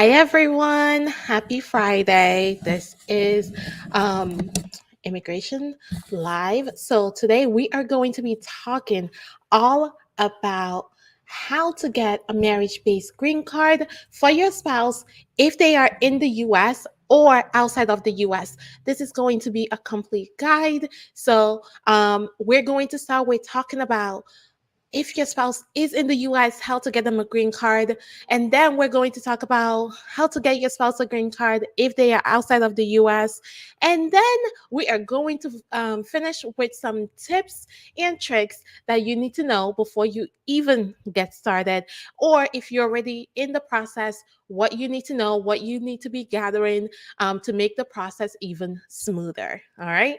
Hi, everyone. Happy Friday. This is Immigration Live. So, today we are going to be talking all about how to get a marriage based green card for your spouse if they are in the US or outside of the US. This is going to be a complete guide. So, we're going to start with talking about if your spouse is in the US, how to get them a green card. And then we're going to talk about how to get your spouse a green card if they are outside of the US. And then we are going to finish with some tips and tricks that you need to know before you even get started. Or if you're already in the process, what you need to know, what you need to be gathering to make the process even smoother. All right.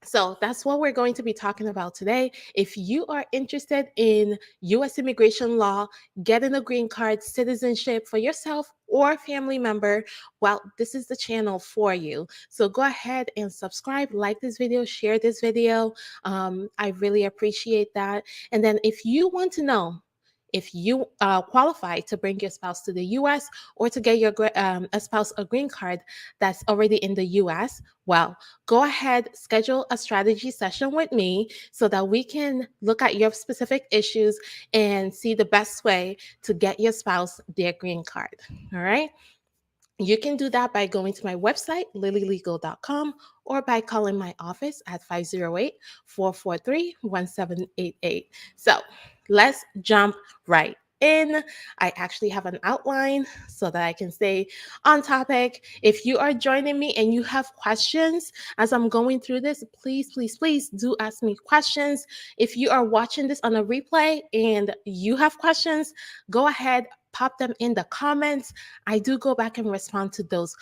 So that's what we're going to be talking about today. If you are interested in US immigration law, getting a green card, citizenship for yourself or family member, well, this is the channel for you. So go ahead and subscribe, like this video, share this video. I really appreciate that. And then if you want to know if you qualify to bring your spouse to the US or to get your a spouse a green card that's already in the US, well, go ahead, schedule a strategy session with me so that we can look at your specific issues and see the best way to get your spouse their green card. All right. You can do that by going to my website, lilylegal.com, or by calling my office at 508-443-1788. So let's jump right in. I actually have an outline so that I can stay on topic. If you are joining me and you have questions as I'm going through this, please do ask me questions. If you are watching this on a replay and you have questions, go ahead, pop them in the comments. I do go back and respond to those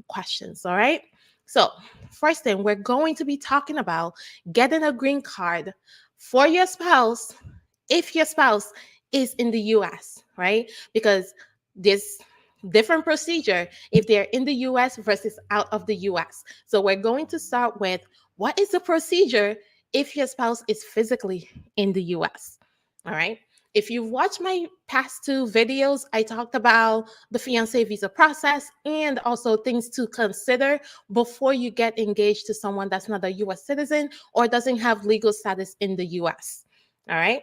questions. All right. So, first thing, we're going to be talking about getting a green card for your spouse if your spouse is in the US, right? Because there's different procedure if they're in the US versus out of the US. So, we're going to start with what is the procedure if your spouse is physically in the US? All right. If you've watched my past two videos, I talked about the fiancé visa process and also things to consider before you get engaged to someone that's not a US citizen or doesn't have legal status in the US. All right.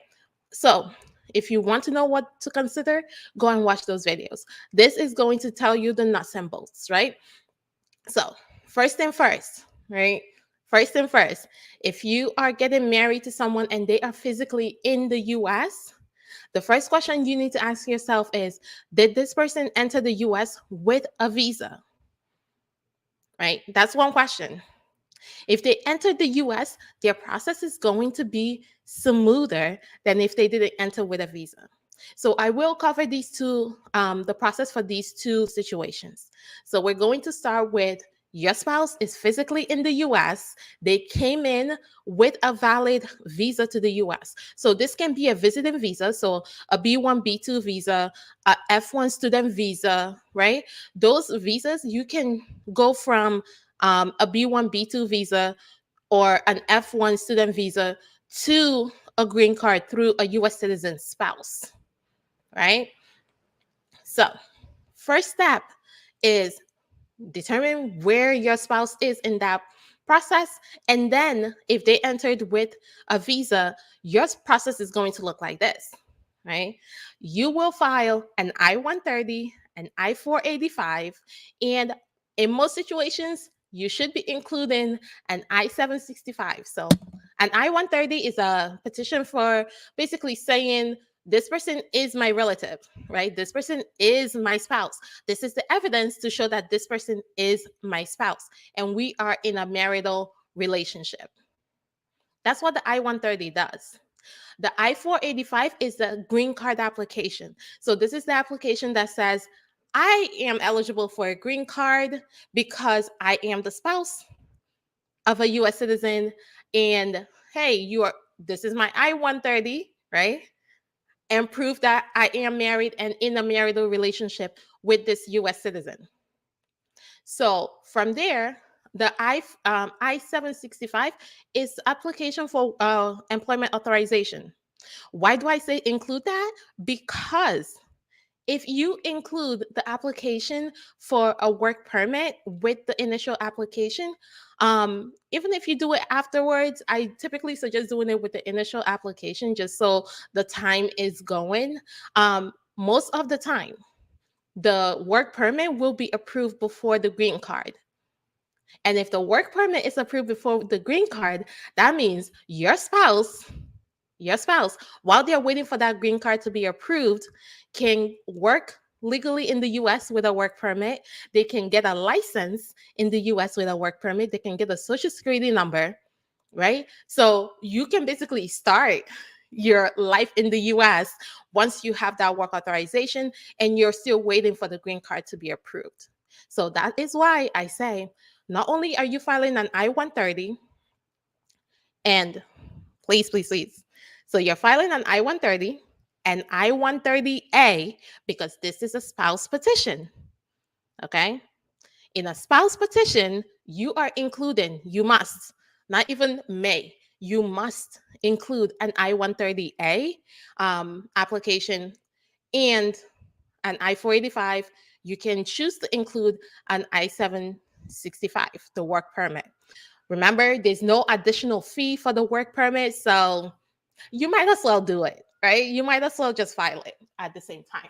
So, if you want to know what to consider, go and watch those videos. This is going to tell you the nuts and bolts, right? So, first thing first, right? First thing first, if you are getting married to someone and they are physically in the US, the first question you need to ask yourself is, did this person enter the US with a visa? Right? That's one question. If they entered the US, their process is going to be smoother than if they didn't enter with a visa. So I will cover these two, the process for these two situations. So we're going to start with your spouse is physically in the US. They came in with a valid visa to the US. So this can be a visiting visa, so a B1, B2 visa, a F1 student visa, right? Those visas, you can go from a B1, B2 visa or an F1 student visa to a green card through a US citizen spouse, right? So, first step is determine where your spouse is in that process. And then, if they entered with a visa, your process is going to look like this, right? You will file an I 130, an I 485, and in most situations, you should be including an I 765. So, an I 130 is a petition for basically saying, this person is my relative, right? This person is my spouse. This is the evidence to show that this person is my spouse and we are in a marital relationship. That's what the I 130 does. The I 485 is the green card application. So, this is the application that says, I am eligible for a green card because I am the spouse of a US citizen. And hey, this is my I 130, right? And prove that I am married and in a marital relationship with this US citizen. So from there, the I-765 is application for employment authorization. Why do I say include that? Because if you include the application for a work permit with the initial application, even if you do it afterwards, I typically suggest doing it with the initial application just so the time is going. Most of the time, the work permit will be approved before the green card. And if the work permit is approved before the green card, that means your spouse, while they're waiting for that green card to be approved, can work legally in the US with a work permit. They can get a license in the US with a work permit. They can get a social security number, right? So you can basically start your life in the US once you have that work authorization and you're still waiting for the green card to be approved. So that is why I say not only are you filing an I-130, and please, please, please. So you're filing an I-130 and I-130A because this is a spouse petition. Okay. In a spouse petition, you are including, you must, not even may, you must include an I-130A application and an I-485. You can choose to include an I-765, the work permit. Remember, there's no additional fee for the work permit, so you might as well do it, right? You might as well just file it at the same time.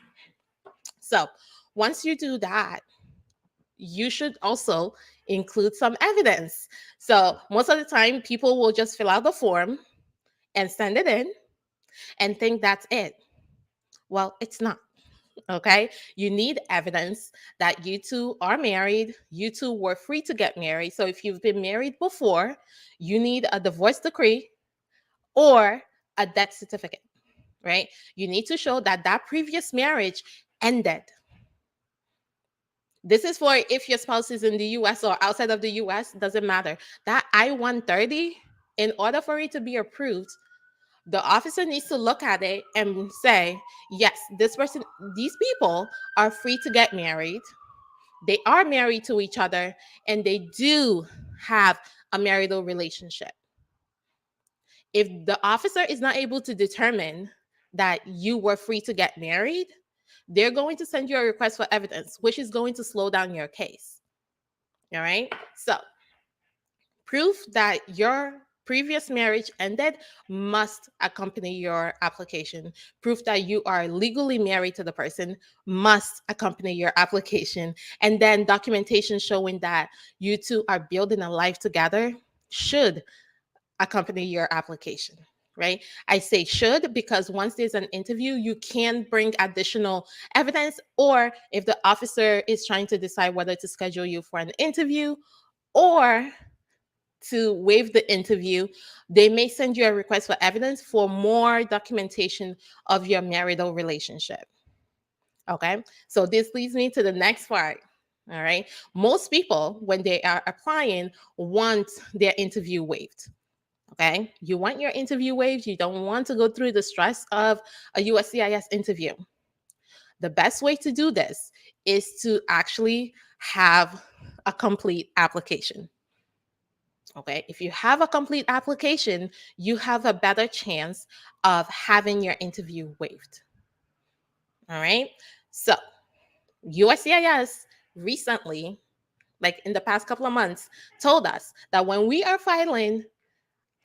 So once you do that, you should also include some evidence. So most of the time, people will just fill out the form and send it in and think that's it. Well, it's not. Okay. You need evidence that you two are married. You two were free to get married. So if you've been married before, you need a divorce decree or a death certificate, right? You need to show that that previous marriage ended. This is for if your spouse is in the US or outside of the US, doesn't matter. That I-130, in order for it to be approved, the officer needs to look at it and say, yes, these people are free to get married. They are married to each other and they do have a marital relationship. If the officer is not able to determine that you were free to get married, they're going to send you a request for evidence, which is going to slow down your case. All right. So, proof that your previous marriage ended must accompany your application. Proof that you are legally married to the person must accompany your application. And then documentation showing that you two are building a life together should accompany your application, right? I say should because once there's an interview, you can bring additional evidence, or if the officer is trying to decide whether to schedule you for an interview or to waive the interview, they may send you a request for evidence for more documentation of your marital relationship. Okay, so this leads me to the next part. All right, most people, when they are applying, want their interview waived. Okay, you want your interview waived, you don't want to go through the stress of a USCIS interview. The best way to do this is to actually have a complete application. Okay, if you have a complete application, you have a better chance of having your interview waived. All right, so USCIS recently, like in the past couple of months, told us that when we are filing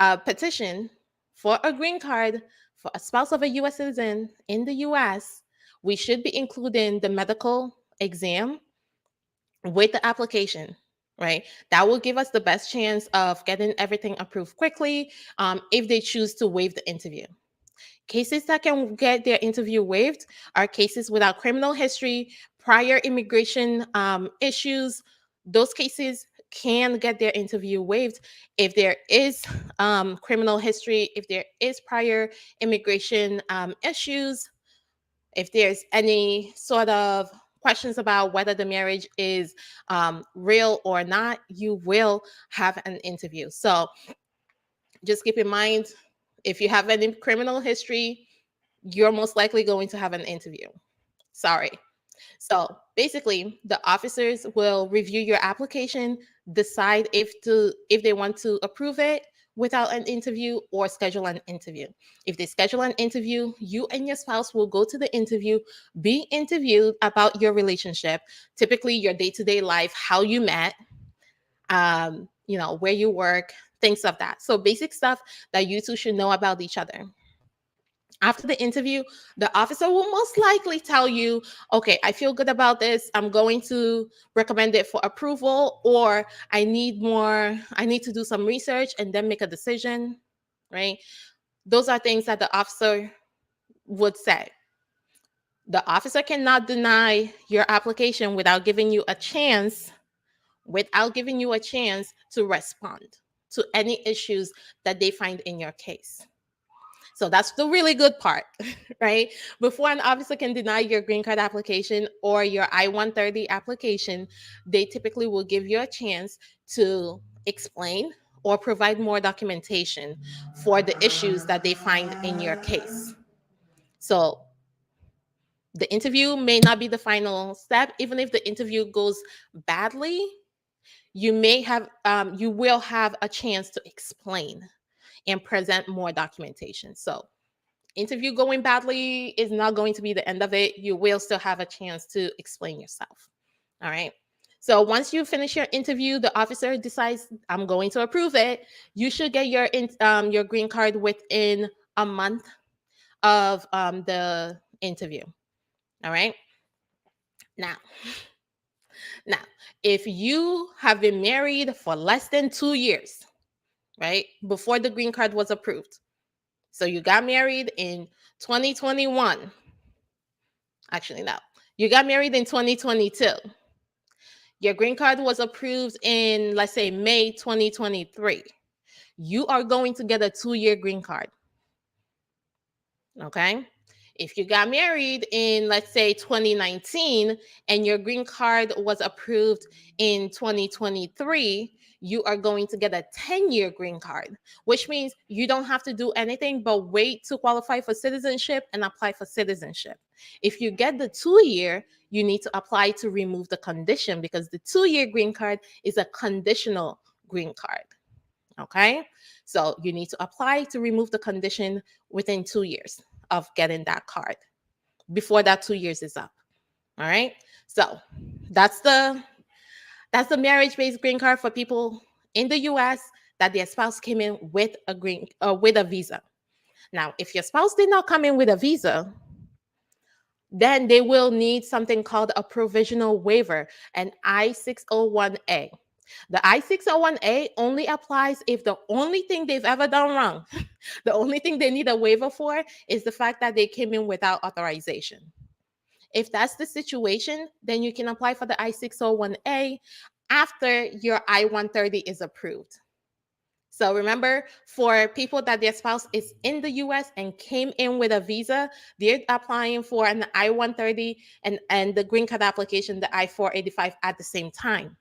a petition for a green card for a spouse of a US citizen in the US, we should be including the medical exam with the application, right? That will give us the best chance of getting everything approved quickly if they choose to waive the interview. Cases that can get their interview waived are cases without criminal history, prior immigration issues. Those cases can get their interview waived if there is criminal history, if there is prior immigration issues, if there's any sort of questions about whether the marriage is real or not, you will have an interview. So just keep in mind, if you have any criminal history, you're most likely going to have an interview. Sorry. So basically, the officers will review your application, decide if they want to approve it without an interview or schedule an interview. If they schedule an interview, you and your spouse will go to the interview, be interviewed about your relationship, typically your day-to-day life, how you met, where you work, things of that. So basic stuff that you two should know about each other. After the interview, the officer will most likely tell you, okay, I feel good about this. I'm going to recommend it for approval, or I need to do some research and then make a decision, right? Those are things that the officer would say. The officer cannot deny your application without giving you a chance to respond to any issues that they find in your case. So that's the really good part, right? Before an officer can deny your green card application or your I-130 application, they typically will give you a chance to explain or provide more documentation for the issues that they find in your case. So the interview may not be the final step. Even if the interview goes badly, you will have a chance to explain and present more documentation. So interview going badly is not going to be the end of it. You will still have a chance to explain yourself. All right. So once you finish your interview, the officer decides, I'm going to approve it. You should get your green card within a month of the interview. All right. Now, now, if you have been married for less than 2 years, right, before the green card was approved, so you got married in 2021. Actually, no. You got married in 2022. Your green card was approved in, let's say, May 2023. You are going to get a 2-year green card. Okay? If you got married in, let's say, 2019 and your green card was approved in 2023, you are going to get a 10-year green card, which means you don't have to do anything but wait to qualify for citizenship and apply for citizenship. If you get the 2-year, you need to apply to remove the condition, because the 2-year green card is a conditional green card. Okay? So you need to apply to remove the condition within 2 years of getting that card, before that 2 years is up. All right? So that's the marriage-based green card for people in the US that their spouse came in with a visa. Now, if your spouse did not come in with a visa, then they will need something called a provisional waiver, an I-601A. The I-601A only applies if the only thing they've ever done wrong, the only thing they need a waiver for, is the fact that they came in without authorization. If that's the situation, then you can apply for the I-601A after your I-130 is approved. So remember, for people that their spouse is in the US and came in with a visa, they're applying for an I-130 and the green card application, the I-485, at the same time.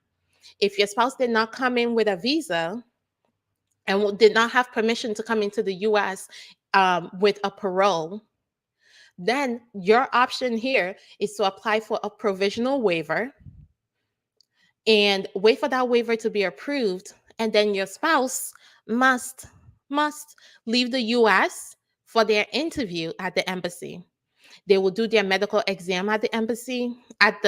If your spouse did not come in with a visa and did not have permission to come into the US with a parole, then your option here is to apply for a provisional waiver and wait for that waiver to be approved. And then your spouse must leave the US for their interview at the embassy. They will do their medical exam at the embassy, at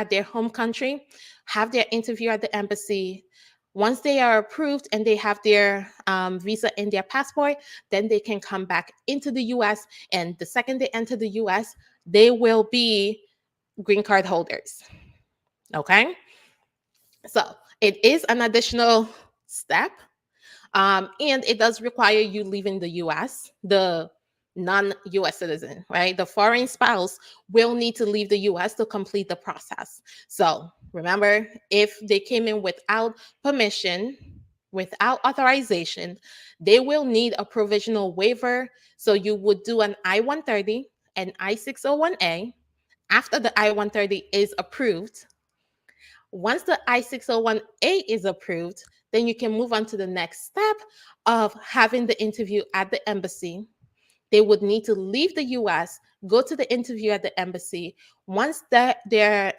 their home country, have their interview at the embassy. Once they are approved and they have their visa in their passport, then they can come back into the US. And the second they enter the US, they will be green card holders. Okay? So it is an additional step. And it does require you leaving the US, the non-US citizen, right? The foreign spouse will need to leave the US to complete the process. So remember, if they came in without permission, without authorization, they will need a provisional waiver. So you would do an I-130 and I-601A after the I-130 is approved. Once the I-601A is approved, then you can move on to the next step of having the interview at the embassy. They would need to leave the US, go to the interview at the embassy. Once they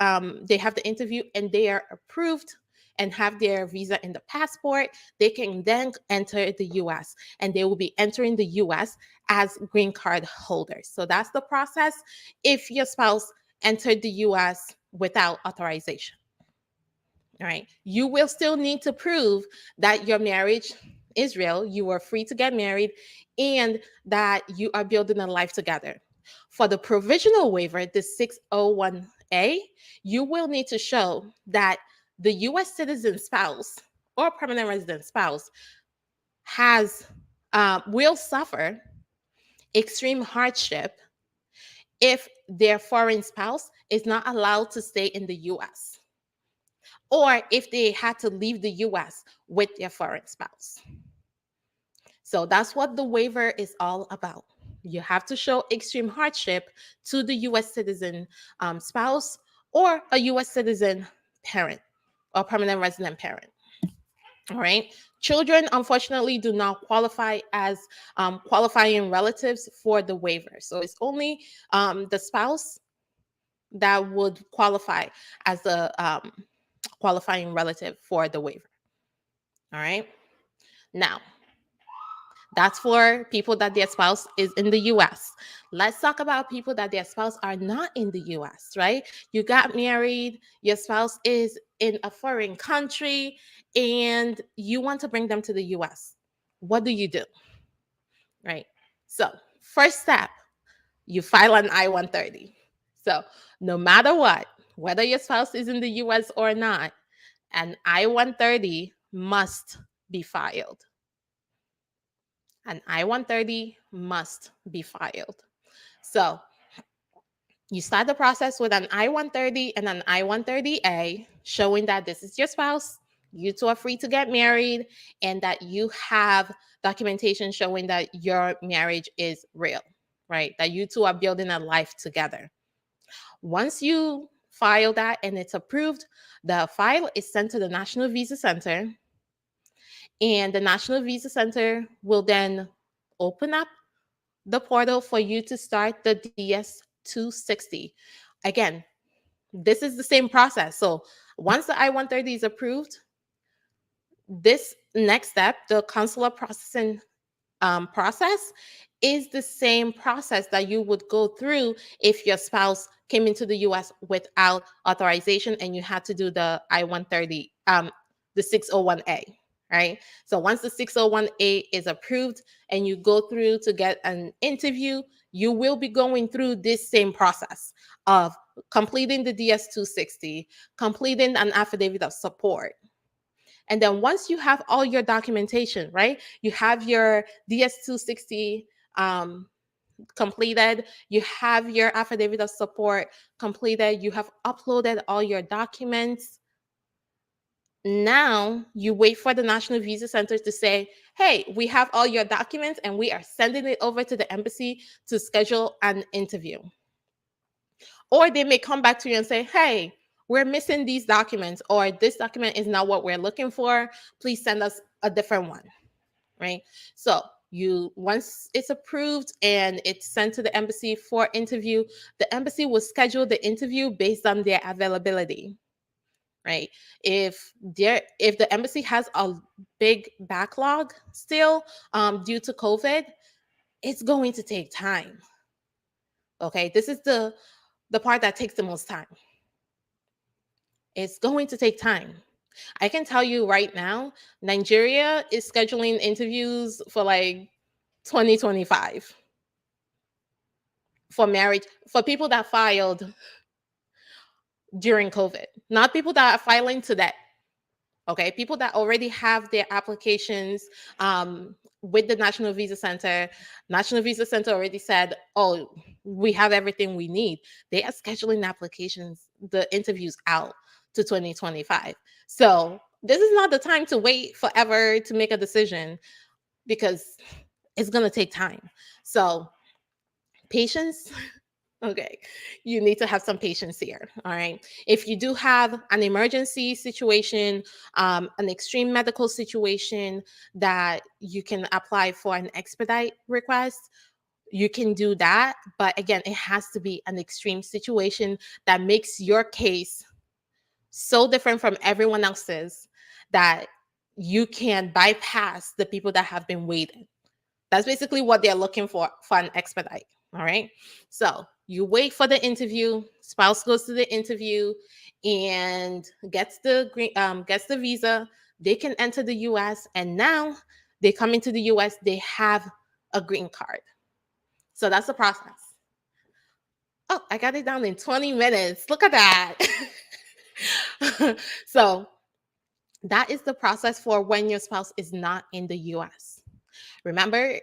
have the interview and they are approved and have their visa in the passport, they can then enter the US, and they will be entering the US as green card holders. So that's the process if your spouse entered the US without authorization. All right. You will still need to prove that your marriage is real, you were free to get married, and that you are building a life together. For the provisional waiver, the 601A, you will need to show that the US citizen spouse or permanent resident spouse has will suffer extreme hardship if their foreign spouse is not allowed to stay in the US, or if they had to leave the US with their foreign spouse. So that's what the waiver is all about. You have to show extreme hardship to the US citizen spouse or a US citizen parent or permanent resident parent. All right. Children, unfortunately, do not qualify as qualifying relatives for the waiver. So it's only the spouse that would qualify as a qualifying relative for the waiver. All right. Now, that's for people that their spouse is in the US. Let's talk about people that their spouse are not in the US, right? You got married, your spouse is in a foreign country, and you want to bring them to the US. What do? Right? So, first step, you file an I-130. So, no matter what, whether your spouse is in the US or not, an I-130 must be filed. An I-130 must be filed. So you start the process with an I-130 and an I-130A, showing that this is your spouse, you two are free to get married, and that you have documentation showing that your marriage is real, right? That you two are building a life together. Once you file that and it's approved, the file is sent to the National Visa Center, and the National Visa Center will then open up the portal for you to start the DS-260. Again, this is the same process. So once the I-130 is approved, this next step, the consular processing process, is the same process that you would go through if your spouse came into the US without authorization and you had to do the I-130, the 601A. Right. So once the 601A is approved and you go through to get an interview, you will be going through this same process of completing the DS-260, completing an affidavit of support. And then once you have all your documentation, right, you have your DS-260 completed, you have your affidavit of support completed, you have uploaded all your documents. Now you wait for the National Visa Center to say, hey, we have all your documents and we are sending it over to the embassy to schedule an interview. Or they may come back to you and say, hey, we're missing these documents, or this document is not what we're looking for. Please send us a different one. Right? So once it's approved and it's sent to the embassy for interview, the embassy will schedule the interview based on their availability. Right? If the embassy has a big backlog still due to COVID, it's going to take time. Okay, this is the part that takes the most time. It's going to take time. I can tell you right now, Nigeria is scheduling interviews for like 2025 for marriage, for people that filed during COVID, not people that are filing today. Okay, people that already have their applications with the National Visa Center. National Visa Center already said, oh, we have everything we need. They are scheduling applications, the interviews out to 2025. So this is not the time to wait forever to make a decision, because it's going to take time. So patience. Okay, you need to have some patience here. All right. If you do have an emergency situation, an extreme medical situation that you can apply for an expedite request, you can do that. But again, it has to be an extreme situation that makes your case so different from everyone else's that you can bypass the people that have been waiting. That's basically what they're looking for an expedite. All right. So you wait for the interview. Spouse goes to the interview and gets the visa. They can enter the U.S. and now they come into the U.S. They have a green card. So that's the process. Oh, I got it down in 20 minutes. Look at that. So that is the process for when your spouse is not in the US. Remember,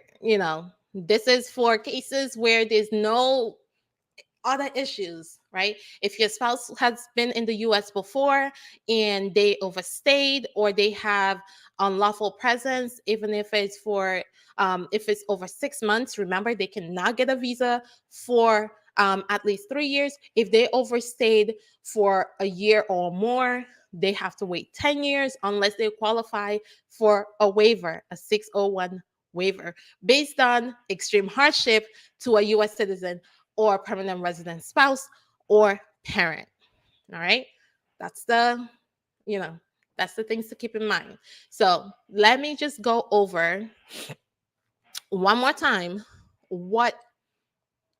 this is for cases where there's no other issues, right? If your spouse has been in the US before and they overstayed or they have unlawful presence, even if it's over 6 months, remember they cannot get a visa for at least 3 years. If they overstayed for a year or more, they have to wait 10 years unless they qualify for a waiver, a 601 waiver, based on extreme hardship to a US citizen or permanent resident spouse or parent. All right. That's that's the things to keep in mind. So let me just go over one more time what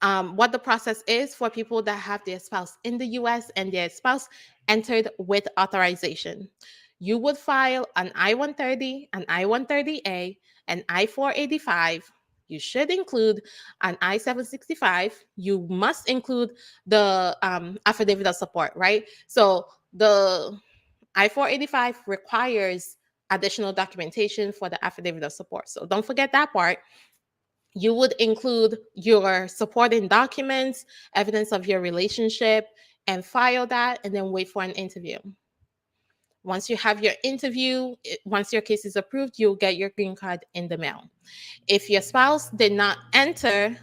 the process is for people that have their spouse in the US and their spouse entered with authorization. You would file an I-130, an I-130A, an I-485. You should include an I-765. You must include the affidavit of support, right? So the I-485 requires additional documentation for the affidavit of support. So don't forget that part. You would include your supporting documents, evidence of your relationship, and file that and then wait for an interview. Once you have your interview, once your case is approved, you'll get your green card in the mail. If your spouse did not enter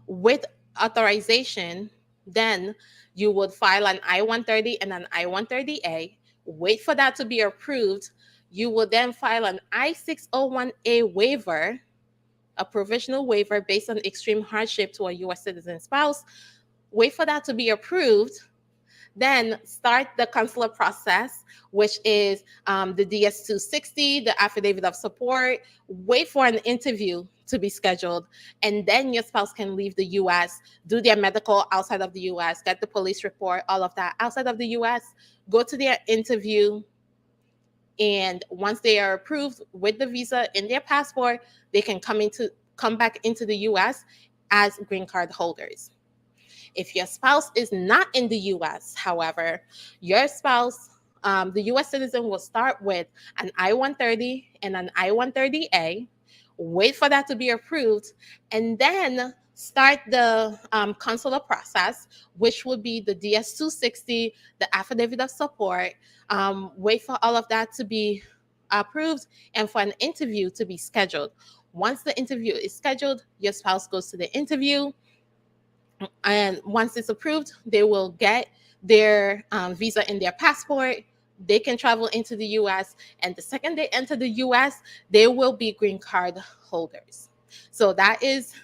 with authorization, then you would file an I-130 and an I-130A, wait for that to be approved. You would then file an I-601A waiver, a provisional waiver based on extreme hardship to a U.S. citizen spouse, wait for that to be approved, then start the consular process, which is the DS-260, the affidavit of support, wait for an interview to be scheduled, and then your spouse can leave the U.S., do their medical outside of the U.S., get the police report, all of that outside of the U.S., go to their interview, and once they are approved with the visa in their passport, they can come back into the U.S. as green card holders. If your spouse is not in the U.S., however, your spouse, the U.S. citizen, will start with an I-130 and an I-130A, wait for that to be approved, and then start the consular process, which would be the DS-260, the affidavit of support, wait for all of that to be approved and for an interview to be scheduled. Once the interview is scheduled, your spouse goes to the interview, and once it's approved, they will get their visa in their passport. They can travel into the US, and the second they enter the US, they will be green card holders. So that is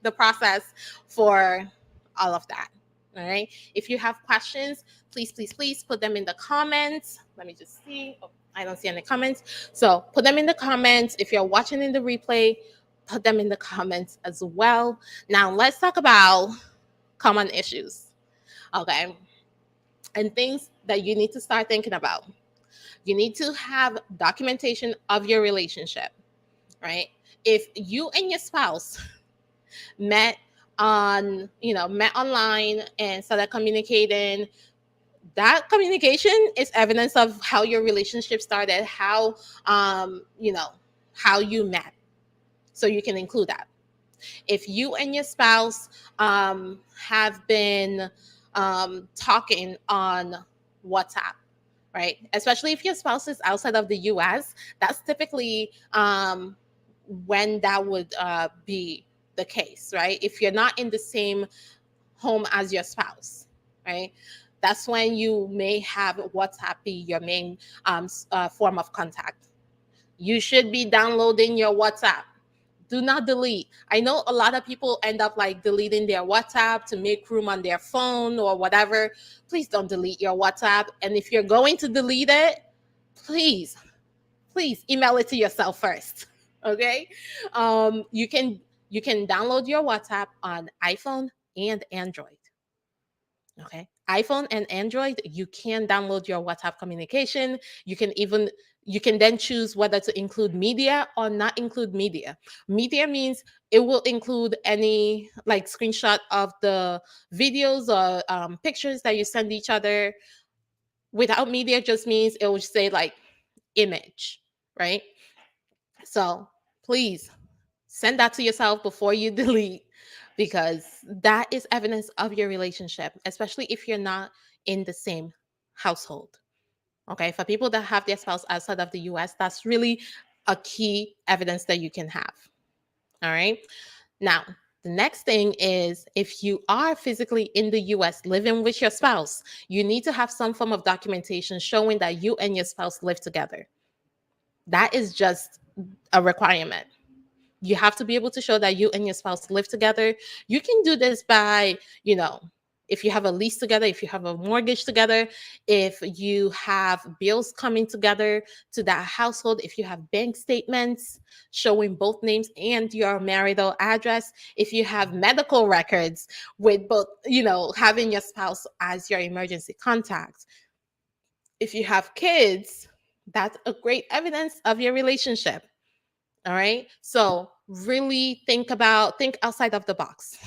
the process for all of that. All right. If you have questions, please put them in the comments. Let me just see. Oh, I don't see any comments. So put them in the comments. If you're watching in the replay, put them in the comments as well. Now let's talk about common issues, okay, and things that you need to start thinking about. You need to have documentation of your relationship, right? If you and your spouse met online and started communicating, that communication is evidence of how your relationship started, how how you met. So you can include that. If you and your spouse have been talking on WhatsApp, right? Especially if your spouse is outside of the US, that's typically when that would be the case, right? If you're not in the same home as your spouse, right? That's when you may have WhatsApp be your main form of contact. You should be downloading your WhatsApp. Do not delete. I know a lot of people end up like deleting their WhatsApp to make room on their phone or whatever. Please don't delete your WhatsApp. And if you're going to delete it, please please email it to yourself first. Okay. You can download your WhatsApp on iPhone and Android. Okay. iPhone and Android, you can download your WhatsApp communication. You can then choose whether to include media or not include media. Media means it will include any like screenshot of the videos or pictures that you send each other. Without media just means it will say like image, right? So please send that to yourself before you delete, because that is evidence of your relationship, especially if you're not in the same household. Okay, for people that have their spouse outside of the US, that's really a key evidence that you can have. All right. Now, the next thing is if you are physically in the US living with your spouse, you need to have some form of documentation showing that you and your spouse live together. That is just a requirement. You have to be able to show that you and your spouse live together. You can do this by, if you have a lease together, if you have a mortgage together, if you have bills coming together to that household, if you have bank statements showing both names and your marital address, if you have medical records with both, having your spouse as your emergency contact. If you have kids, that's a great evidence of your relationship. All right. So really think outside of the box.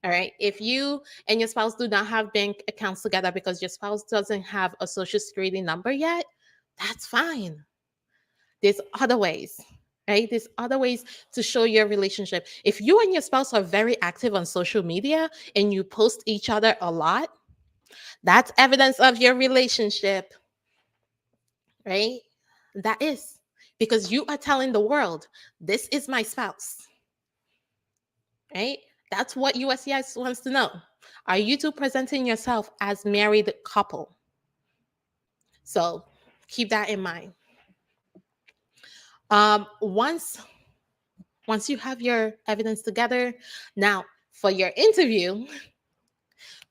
All right. If you and your spouse do not have bank accounts together because your spouse doesn't have a social security number yet, that's fine. There's other ways, right? There's other ways to show your relationship. If you and your spouse are very active on social media and you post each other a lot, that's evidence of your relationship, right? That is, because you are telling the world, this is my spouse, right? That's what USCIS wants to know. Are you two presenting yourself as married couple? So keep that in mind. Once you have your evidence together, now for your interview,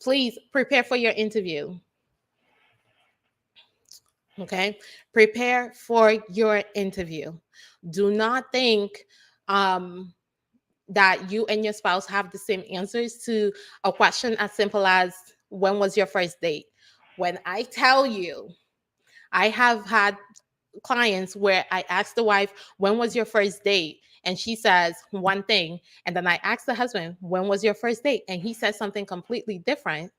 please prepare for your interview. Okay, prepare for your interview. Do not think that you and your spouse have the same answers to a question as simple as when was your first date. When I tell you, I have had clients where I asked the wife, when was your first date? And she says one thing. And then I asked the husband, when was your first date? And he says something completely different.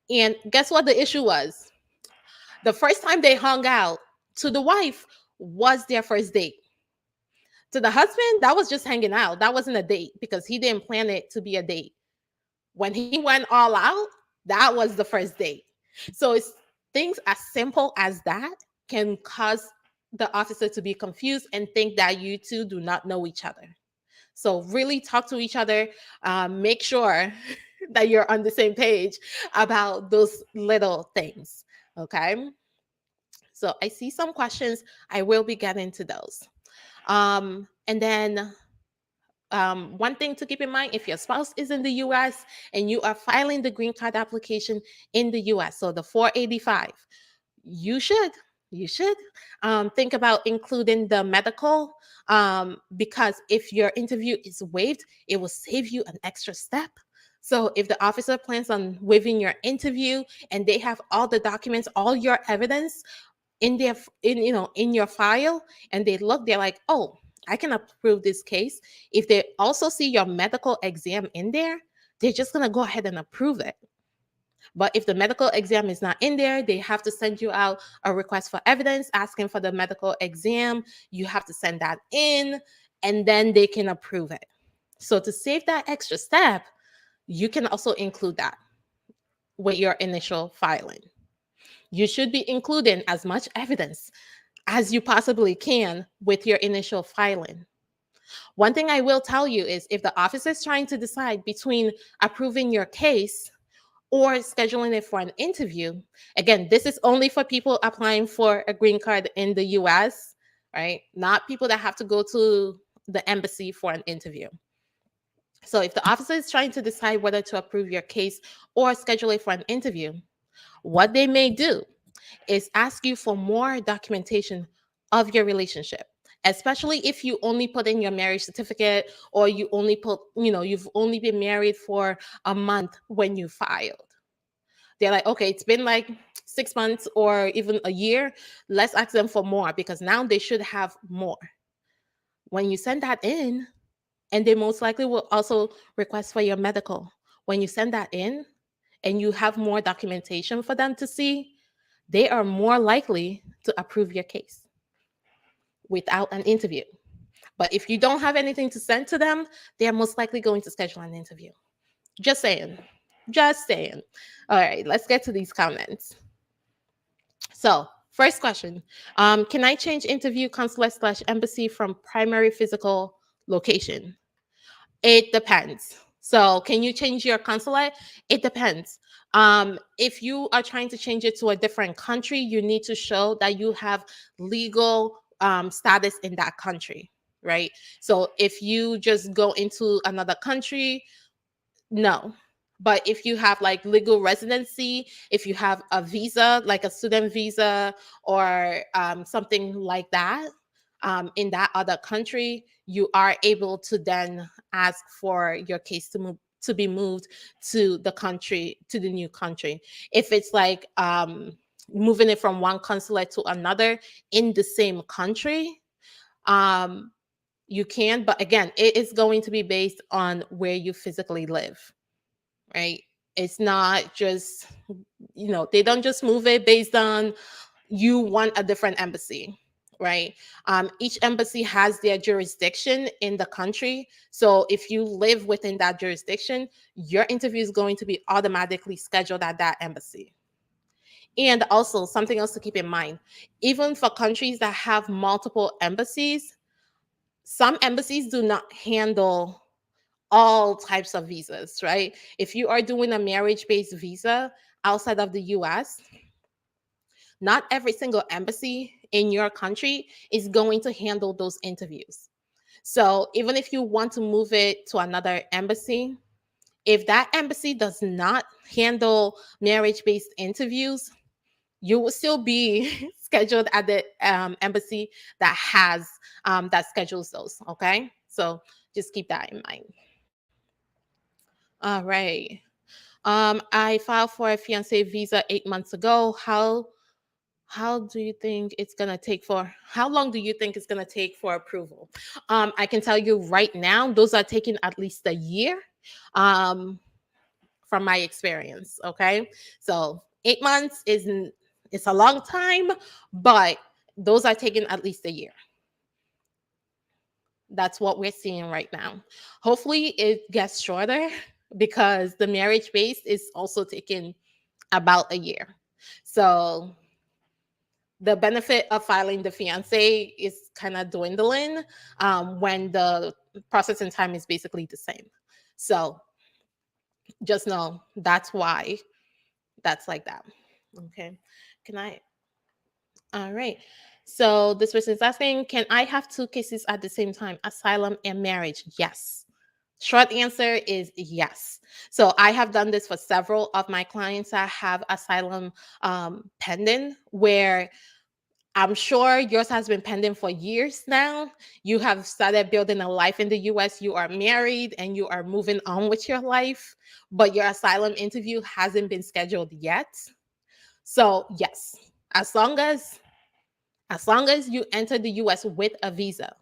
And guess what the issue was? The first time they hung out, to the wife, was their first date. To the husband, that was just hanging out. That wasn't a date because he didn't plan it to be a date. When he went all out, that was the first date. So it's things as simple as that can cause the officer to be confused and think that you two do not know each other. So really talk to each other. Make sure that you're on the same page about those little things. Okay. So I see some questions. I will be getting to those. And then one thing to keep in mind, if your spouse is in the US and you are filing the green card application in the US, so the 485, you should think about including the medical, because if your interview is waived, it will save you an extra step. So if the officer plans on waiving your interview and they have all the documents, all your evidence in their in your file, and they're like, oh, I can approve this case. If they also see your medical exam in there, they're just going to go ahead and approve it. But if the medical exam is not in there, they have to send you out a request for evidence asking for the medical exam. You have to send that in, and then they can approve it. So to save that extra step, you can also include that with your initial filing. You should be including as much evidence as you possibly can with your initial filing. One thing I will tell you is if the officer is trying to decide between approving your case or scheduling it for an interview, again, this is only for people applying for a green card in the US, right? Not people that have to go to the embassy for an interview. So if the officer is trying to decide whether to approve your case or schedule it for an interview, what they may do is ask you for more documentation of your relationship, especially if you only put in your marriage certificate, or you only put, you've only been married for a month when you filed. They're like, okay, it's been like 6 months or even a year. Let's ask them for more, because now they should have more. When you send that in, and they most likely will also request for your medical. When you send that in and you have more documentation for them to see, they are more likely to approve your case without an interview. But if you don't have anything to send to them, they are most likely going to schedule an interview. Just saying. Just saying. All right, let's get to these comments. So, first question, can I change interview consulate/embassy from primary physical location? It depends. So, can you change your consulate? It depends. If you are trying to change it to a different country, you need to show that you have legal status in that country, right? So, if you just go into another country, no. But if you have like legal residency, if you have a visa, like a student visa or something like that, in that other country, you are able to then ask for your case to be moved to the new country. If it's like moving it from one consulate to another in the same country, um, you can. But again, it is going to be based on where you physically live, right? It's not just, they don't just move it based on you want a different embassy, right? Each embassy has their jurisdiction in the country. So if you live within that jurisdiction, your interview is going to be automatically scheduled at that embassy. And also, something else to keep in mind, even for countries that have multiple embassies, some embassies do not handle all types of visas, right? If you are doing a marriage-based visa outside of the US, not every single embassy in your country is going to handle those interviews. So even if you want to move it to another embassy, if that embassy does not handle marriage-based interviews, you will still be scheduled at the embassy that has that schedules those. Okay, so just keep that in mind. All right. I filed for a fiance visa 8 months ago. How do you think it's gonna take for? How long do you think it's gonna take for approval? I can tell you right now, those are taking at least a year. Um, from my experience. Okay, so 8 months isn't, it's a long time, but those are taking at least a year. That's what we're seeing right now. Hopefully, it gets shorter because the marriage base is also taking about a year. So the benefit of filing the fiance is kind of dwindling when the processing time is basically the same. So just know that's why that's like that. Okay. Can I? All right. So this person is asking, can I have two cases at the same time, asylum and marriage? Yes. Short answer is yes. So I have done this for several of my clients that have asylum pending, where I'm sure yours has been pending for years now. You have started building a life in the US, you are married, and you are moving on with your life, but your asylum interview hasn't been scheduled yet. So, yes, as long as you enter the US with a visa,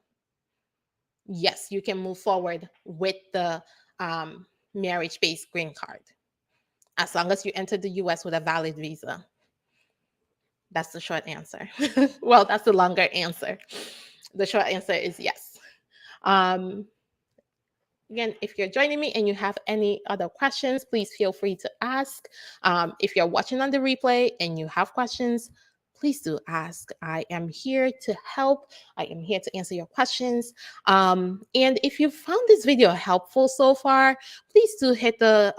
yes, you can move forward with the marriage-based green card. As long as you enter the US with a valid visa. That's the short answer. Well, that's the longer answer. The short answer is yes. Um, Again, if you're joining me and you have any other questions, please feel free to ask. If you're watching on the replay and you have questions, please do ask. I am here to help. I am here to answer your questions. And if you found this video helpful so far, please do hit the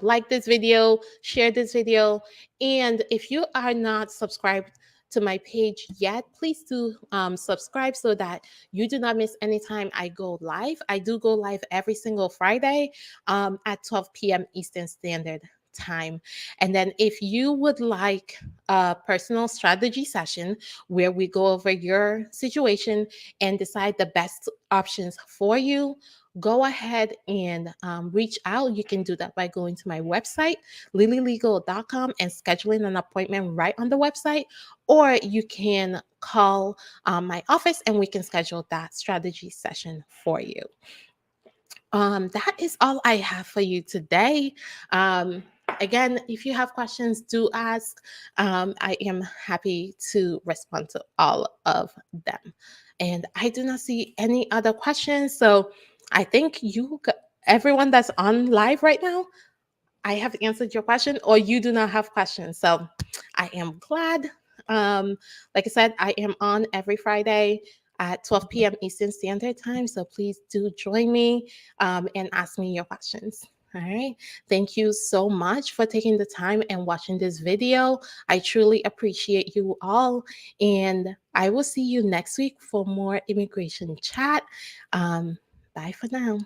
like this video, share this video. And if you are not subscribed to my page yet, please do subscribe so that you do not miss any time I go live. I do go live every single Friday at 12 p.m. Eastern Standard time. And then if you would like a personal strategy session where we go over your situation and decide the best options for you, go ahead and reach out. You can do that by going to my website, lilylegal.com, and scheduling an appointment right on the website. Or you can call my office and we can schedule that strategy session for you. That is all I have for you today. Again, if you have questions, do ask. I am happy to respond to all of them. And I do not see any other questions. So I think everyone that's on live right now, I have answered your question, or you do not have questions. So I am glad. Um, like I said, I am on every Friday at 12 p.m. Eastern Standard Time. So please do join me and ask me your questions. All right. Thank you so much for taking the time and watching this video. I truly appreciate you all. And I will see you next week for more immigration chat. Bye for now.